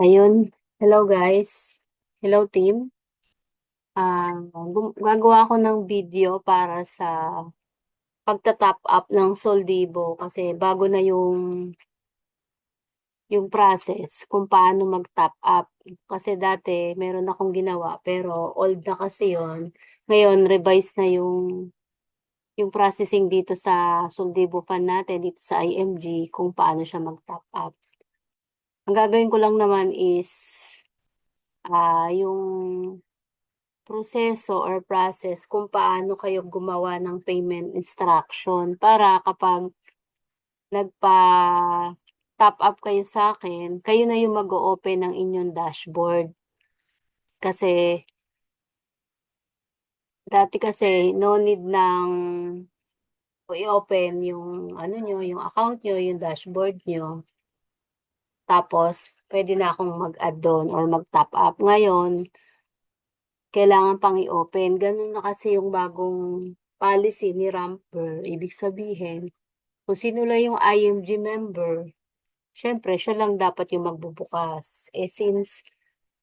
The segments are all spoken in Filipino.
Ayun. Hello guys. Hello team. Gagawa ako ng video para sa pagta-top up ng Soldibo kasi bago na yung process kung paano mag-top up. Kasi dati meron akong ginawa pero old na kasi yon. Ngayon revise na yung processing dito sa Soldibo Fund natin dito sa IMG kung paano siya mag-top up. Ang gagawin ko lang naman is yung proseso or process kung paano kayo gumawa ng payment instruction para kapag nagpa-top up kayo sa akin, kayo na yung mag-o-open ng inyong dashboard. Kasi dati kasi no need ng i-open yung ano nyo, yung account nyo, yung dashboard nyo. Tapos, pwede na akong mag-add doon or mag-top up. Ngayon, kailangan pang i-open. Ganun na kasi yung bagong policy ni Ramper. Ibig sabihin, kung sino lang yung IMG member, syempre, siya lang dapat yung magbubukas. Since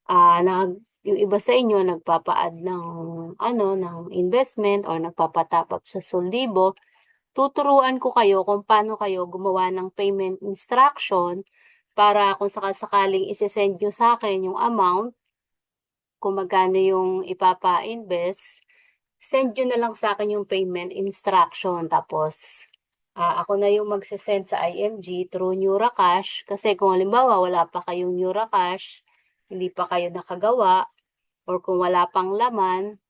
yung iba sa inyo nagpapa-add ng ng investment or nagpapa-top up sa Soldibo, tuturuan ko kayo kung paano kayo gumawa ng payment instruction para kung sakasakaling ise-send nyo sa akin yung amount, kung magkano yung ipapa-invest, send nyo na lang sa akin yung payment instruction. Tapos, ako na yung magsisend sa IMG through NeuraCash. Kasi kung halimbawa, wala pa kayong NeuraCash, hindi pa kayo nakagawa, or kung wala pang laman,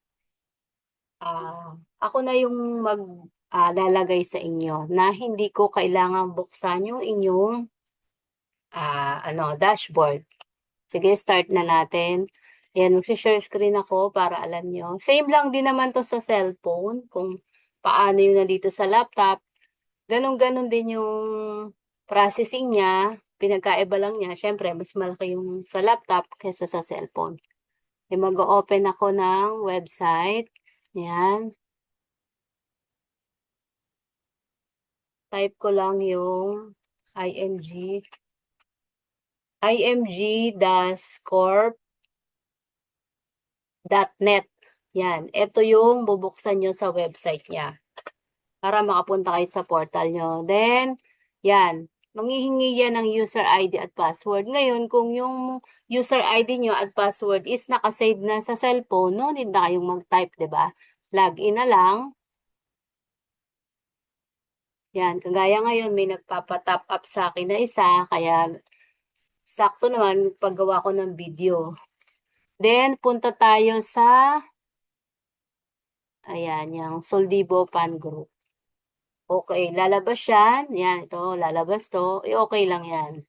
ako na yung lalagay sa inyo na hindi ko kailangang buksan yung inyong dashboard. Sige, start na natin. Ayan, magsi-share screen ako para alam nyo. Same lang din naman to sa cellphone, kung paano yung nandito sa laptop. Ganon-ganon din yung processing niya. Pinagkaiba lang niya. Siyempre, mas malaki yung sa laptop kaysa sa cellphone. E mag-open ako ng website. Ayan. Type ko lang yung IMG. img-corp.net. Yan. Ito yung bubuksan nyo sa website niya para makapunta kayo sa portal nyo. Then, yan. Manghihingi yan ng user ID at password. Ngayon, kung yung user ID nyo at password is nakasave na sa cellphone, no need na kayong mag-type, diba? Login na lang. Yan. Kagaya ngayon, may nagpapa-top up sa akin na isa, kaya sakto naman paggawa ko ng video. Then, punta tayo sa, ayan, yung Soldibo Pan Group. Okay, lalabas yan. Yan, ito, lalabas to. Okay lang yan.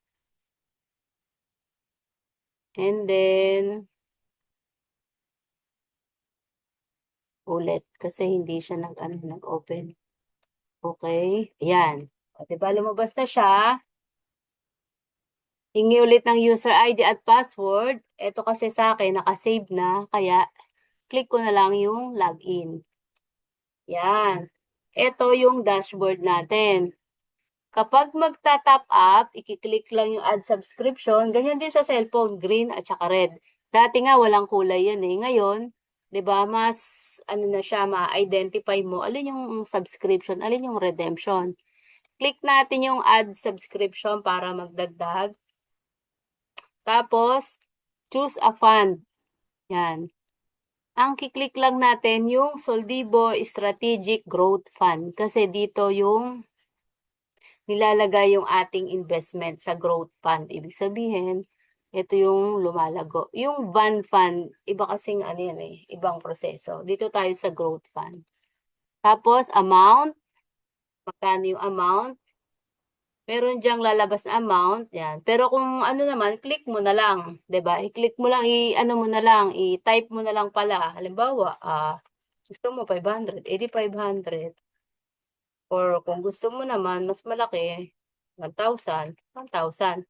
And then, ulit, kasi hindi siya nag-open. Okay, ayan. O, diba, lumabas na siya. Hingi ulit ng user ID at password. Ito kasi sa akin, nakasave na. Kaya, click ko na lang yung login. Yan. Ito yung dashboard natin. Kapag magta-top up, i-click lang yung add subscription. Ganyan din sa cellphone, green at saka red. Dati nga walang kulay yan eh. Ngayon, 'di ba, mas ano na siya, ma-identify mo alin yung subscription, alin yung redemption. Click natin yung add subscription para magdagdag. Tapos, choose a fund. Yan. Ang kiklik lang natin yung Soldibo Strategic Growth Fund kasi dito yung nilalagay yung ating investment sa growth fund. Ibig sabihin, ito yung lumalago. Yung bond fund, iba kasing ano yan eh, ibang proseso. Dito tayo sa growth fund. Tapos, amount, magkano yung amount? Meron diyang lalabas na amount, yan. Pero kung ano naman, click mo na lang, 'di ba? I-click mo lang, i-ano mo na lang, i-type mo na lang pala. Halimbawa, gusto mo 500, edi 500. Or kung gusto mo naman, mas malaki, 1,000, 1,000.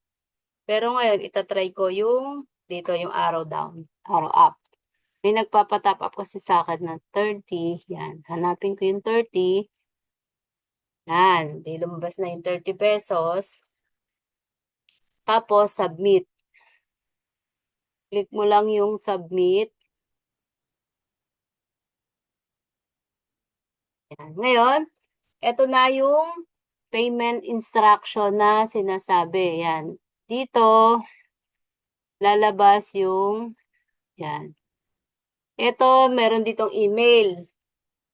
Pero ngayon, itatry ko yung, dito yung arrow down, arrow up. May nagpapatap up kasi sa akin ng 30. Yan. Hanapin ko yung 30. Yan. Di lumabas na yung 30 pesos. Tapos, submit. Click mo lang yung submit. Yan. Ngayon, ito na yung payment instruction na sinasabi. Yan. Dito, lalabas yung, yan. Ito, meron ditong email.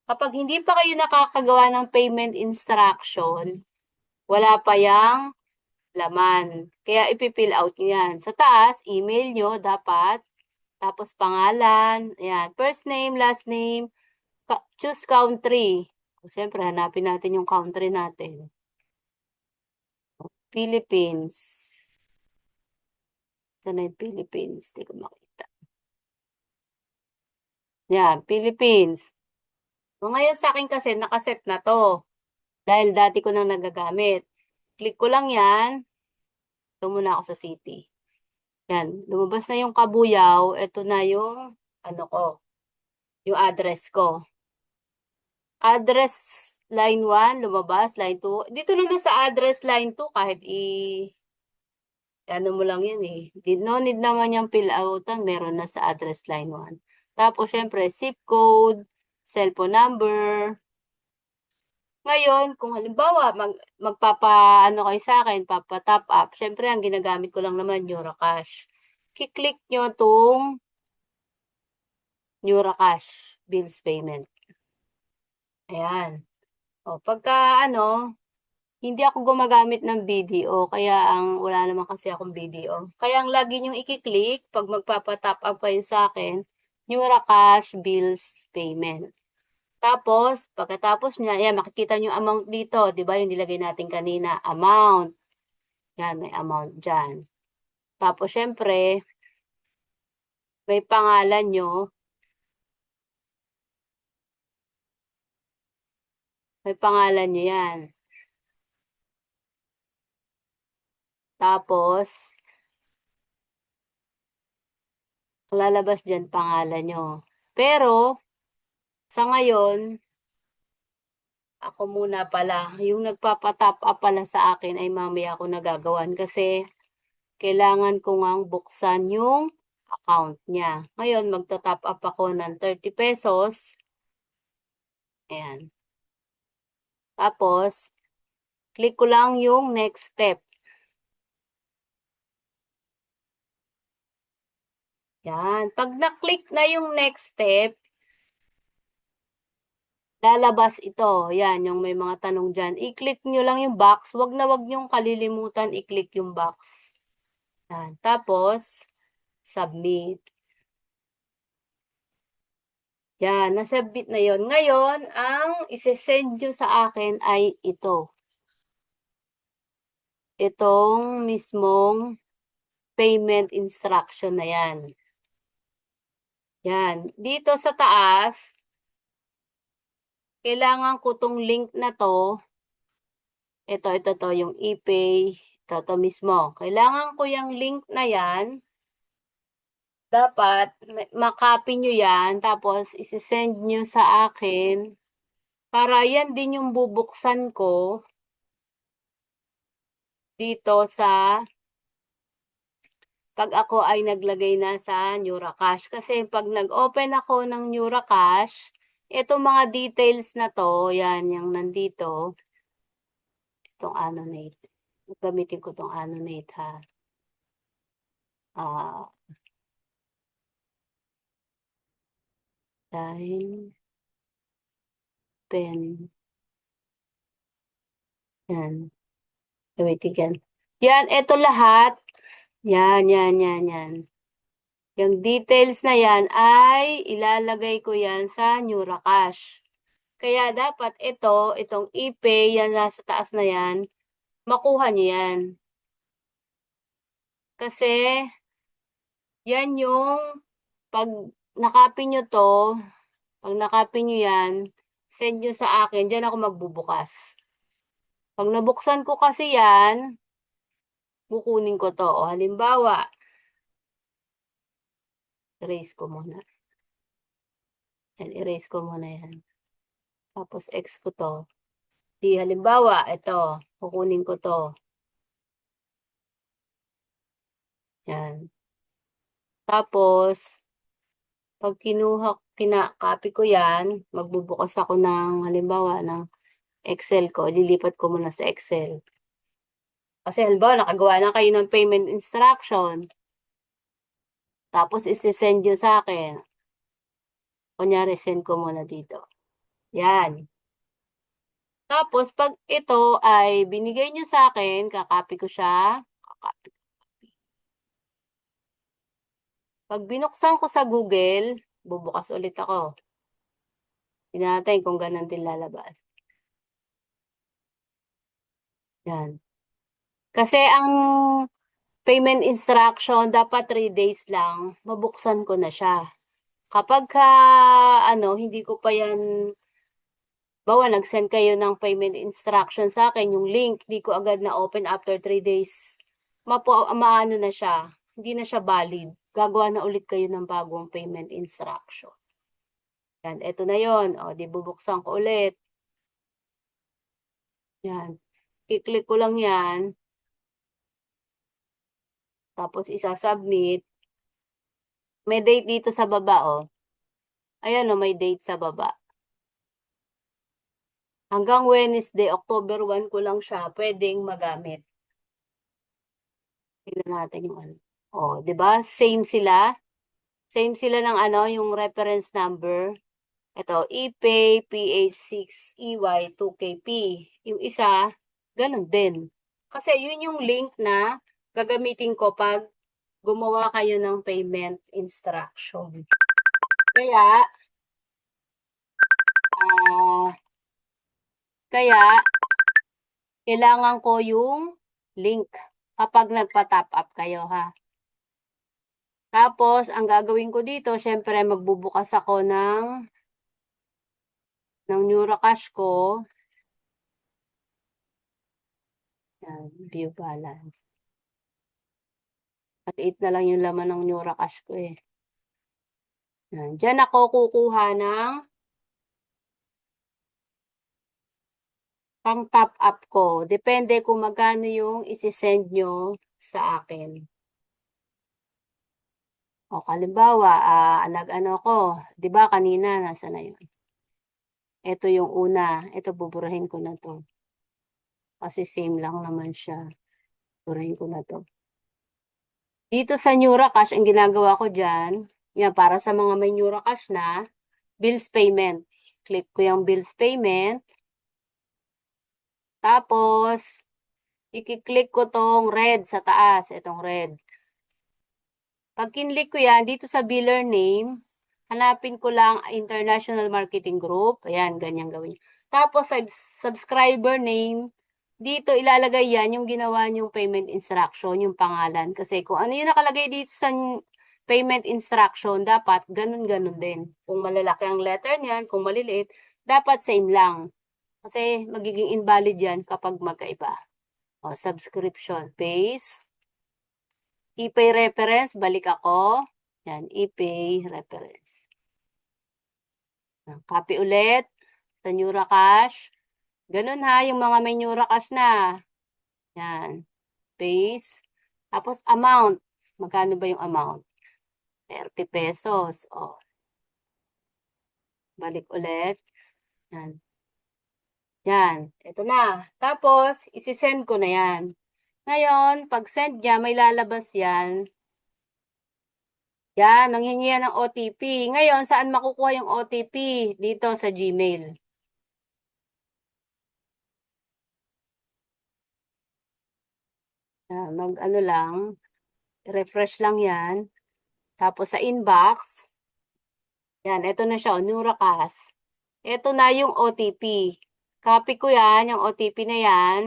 Kapag hindi pa kayo nakakagawa ng payment instruction, wala pa yang laman. Kaya ipipill out nyo yan. Sa taas, email nyo dapat. Tapos pangalan. Ayan. First name, last name. Choose country. Siyempre, hanapin natin yung country natin. Philippines. Saan na yung Philippines? Hindi ko makita. Yan, Philippines. O ngayon sa akin kasi, nakaset na to. Dahil dati ko nang nagagamit. Click ko lang yan. Ito muna ako sa city. Yan, lumabas na yung Kabuyao. Ito na yung, ano ko, yung address ko. Address line 1, lumabas. Line 2. Dito naman sa address line 2, kahit ano mo lang yan eh. No need naman yung fill outan, meron na sa address line 1. Tapos, syempre, zip code, cellphone number. Ngayon, kung halimbawa, magpapa-ano kayo sa akin, papa-top up, syempre, ang ginagamit ko lang naman, Eurocash. Kiklik nyo itong Eurocash bills payment. Ayan. O, pagka ano, hindi ako gumagamit ng BDO, kaya wala naman kasi akong BDO. Kaya ang lagi nyo ikiklik, pag magpapa-top up kayo sa akin, Eurocash bills payment. Tapos, pagkatapos niya, yan, makikita nyo amount dito, di ba? Yung nilagay natin kanina, amount. Yan, may amount dyan. Tapos, syempre, may pangalan nyo. May pangalan nyo yan. Tapos, lalabas dyan pangalan nyo. Pero, sa ngayon, ako muna pala, yung nagpapa-top up pala sa akin ay mamaya ako nagagawan kasi kailangan ko ngang buksan yung account niya. Ngayon, magta-top up ako ng 30 pesos. Ayan. Tapos, click ko lang yung next step. Yan. Pag na-click na yung next step, lalabas ito. Yan, yung may mga tanong dyan. I-click nyo lang yung box. Wag na wag nyong kalilimutan i-click yung box. Yan. Tapos, submit. Yan, nasubmit na yon. Ngayon, ang isi-send nyo sa akin ay ito. Itong mismong payment instruction na yan. Yan. Dito sa taas, kailangan ko tong link na to. Ito, yung ePay. Ito mismo. Kailangan ko yung link na yan. Dapat, makopy nyo yan. Tapos, isi-send nyo sa akin. Para yan din yung bubuksan ko dito sa pag ako ay naglagay na sa Neuracash. Kasi pag nag-open ako ng Neuracash, itong mga details na to, yan, yung nandito, itong Annonate. Gamitin ko itong Annonate ha. Line, pen, yan. Gamitin yan. Yan, ito lahat. Yan. Yung details na yan ay ilalagay ko yan sa Neuracash. Kaya dapat itong ePay, yan nasa taas na yan, makuha nyo yan. Kasi, yan yung, pag nakapin nyo to, pag nakapin nyo yan, send nyo sa akin, dyan ako magbubukas. Pag nabuksan ko kasi yan, kukunin ko to. O, halimbawa, erase ko muna. Yan, erase ko muna yan. Tapos, X ko to. Di, halimbawa, ito, kukunin ko to. Yan. Tapos, pag kinakopy ko yan, magbubukas ako ng, halimbawa, ng Excel ko, lilipat ko muna sa Excel. Kasi halimbawa, nakagawa na kayo ng payment instruction. Tapos, isi-send nyo sa akin. Kunyari, send ko muna dito. Yan. Tapos, pag ito ay binigay nyo sa akin, kakopy ko siya. Kakopy. Pag binuksan ko sa Google, bubukas ulit ako. Tingnan natin kung ganun din lalabas. Yan. Kasi ang payment instruction, dapat 3 days lang, mabuksan ko na siya. Kapag hindi ko pa yan, bawa nag-send kayo ng payment instruction sa akin, yung link, di ko agad na open after 3 days, maano na siya, hindi na siya valid. Gagawa na ulit kayo ng bagong payment instruction. Yan, eto na yon. O, di bubuksan ko ulit. Yan. I-click ko lang yan. Tapos isa-submit. May date dito sa baba, oh. Ayan, oh, may date sa baba. Hanggang Wednesday, October 1 ko lang siya pwedeng magamit. Tingnan natin yung ano. Oh, 'di ba? Same sila. Same sila ng yung reference number. Ito, ePay PH6EY 2KP. Yung isa, ganun din. Kasi yun yung link na gagamitin ko pag gumawa kayo ng payment instruction. Kaya, ah, kaya, kailangan ko yung link kapag nagpa-top up kayo, ha. Tapos, ang gagawin ko dito, syempre magbubukas ako ng Neuracash ko. Yan, view balance. Maliit na lang yung laman ng Neuracash ko eh. Yan. Diyan ako kukuha ng pang top up ko. Depende kung magkano yung isi-send nyo sa akin. O, kalimbawa, nag-ano ko, di ba kanina, nasa na yun? Ito yung una. Ito, buburahin ko na to. Kasi same lang naman siya. Buburahin ko na to. Dito sa Neuracash, ang ginagawa ko dyan, yan, para sa mga may Neuracash na, bills payment. Click ko yung bills payment. Tapos, i-click ko tong red sa taas. Itong red. Pag kinlik ko yan, dito sa biller name, hanapin ko lang International Marketing Group. Ayan, ganyan gawin. Tapos, sa subscriber name, dito ilalagay yan yung ginawa niyong payment instruction, yung pangalan. Kasi kung ano yung nakalagay dito sa payment instruction, dapat ganun-ganun din. Kung malalaki ang letter niyan, kung maliliit, dapat same lang. Kasi magiging invalid yan kapag magkaiba. O, subscription, paste. ePay reference, balik ako. Yan, ePay reference. Copy ulit sa Neuracash. Ganun ha, yung mga may Neuracash na. Yan, paste. Tapos amount. Magkano ba yung amount? 30 pesos. O, balik ulit. Yan. Yan, ito na. Tapos, isi-send ko na yan. Ngayon, pag send niya, may lalabas yan. Yan, nanghingi yan ng OTP. Ngayon, saan makukuha yung OTP? Dito sa Gmail. Mag-ano lang, refresh lang yan. Tapos sa inbox, yan, ito na siya, Neuracash. Ito na yung OTP. Copy ko yan, yung OTP na yan.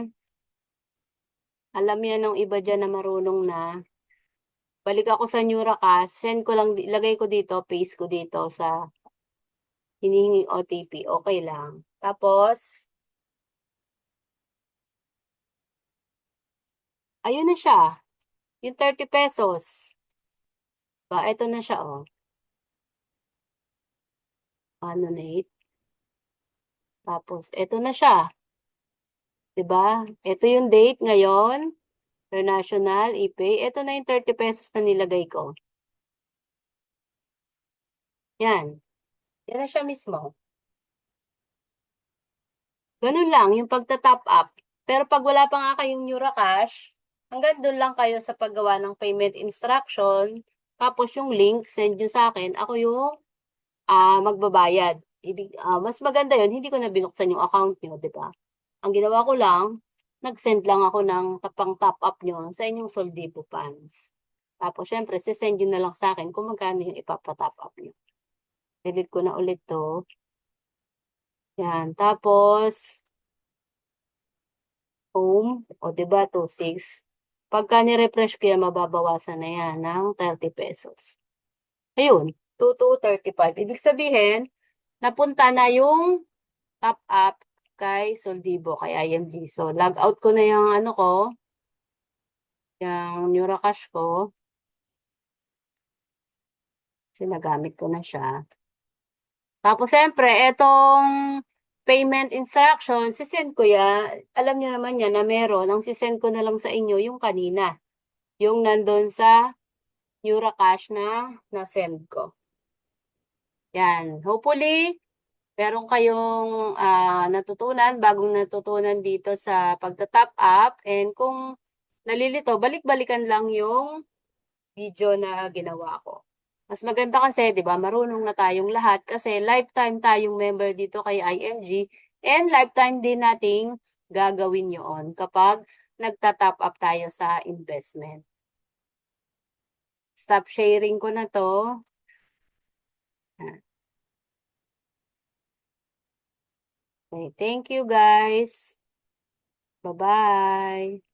Alam yan ng iba dyan na marunong na. Balik ako sa Neuracash, send ko lang, ilagay ko dito, paste ko dito sa hinihinging OTP. Okay lang. Tapos, ayun na siya. Yung 30 pesos. Ba, ito na siya, oh. Annulate. Tapos, ito na siya. 'Di ba? Ito yung date ngayon. International, ePay. Ito na yung 30 pesos na nilagay ko. Yan. Yan na siya mismo. Ganun lang, yung pagta-top up. Pero pag wala pa nga kayong Neuracash, hanggang doon lang kayo sa paggawa ng payment instruction. Tapos yung link, send nyo sa akin. Ako yung magbabayad. Mas maganda yun, hindi ko na binuksan yung account nyo, di ba? Ang ginawa ko lang, nag-send lang ako ng tapang top up nyo sa inyong Soldipo funds. Tapos, syempre, sisend nyo na lang sa akin kung magkano yung ipapatop up nyo. Delete ko na ulit to. Yan. Tapos, home, o diba, 2,600. Pagka ni-refresh ko yan, mababawasan na yan ng 30 pesos. Ayun, 2,235. Ibig sabihin, napunta na yung top up kay Soldibo, kay IMG. So, log out ko na yung ano ko, yung Neuracash ko. Kasi nagamit ko na siya. Tapos, siyempre, etong payment instructions, sisend ko yan. Alam niyo naman yan na meron. Ang sisend ko na lang sa inyo yung kanina. Yung nandun sa Neuracash na na-send ko. Yan. Hopefully, meron kayong natutunan, bagong natutunan dito sa pagta-top up. And kung nalilito, balik-balikan lang yung video na ginawa ko. Mas maganda kasi, 'di ba, marunong na tayong lahat kasi lifetime tayong member dito kay IMG and lifetime din nating gagawin 'yon kapag nagta-top up tayo sa investment. Stop sharing ko na 'to. Okay, thank you guys. Bye-bye.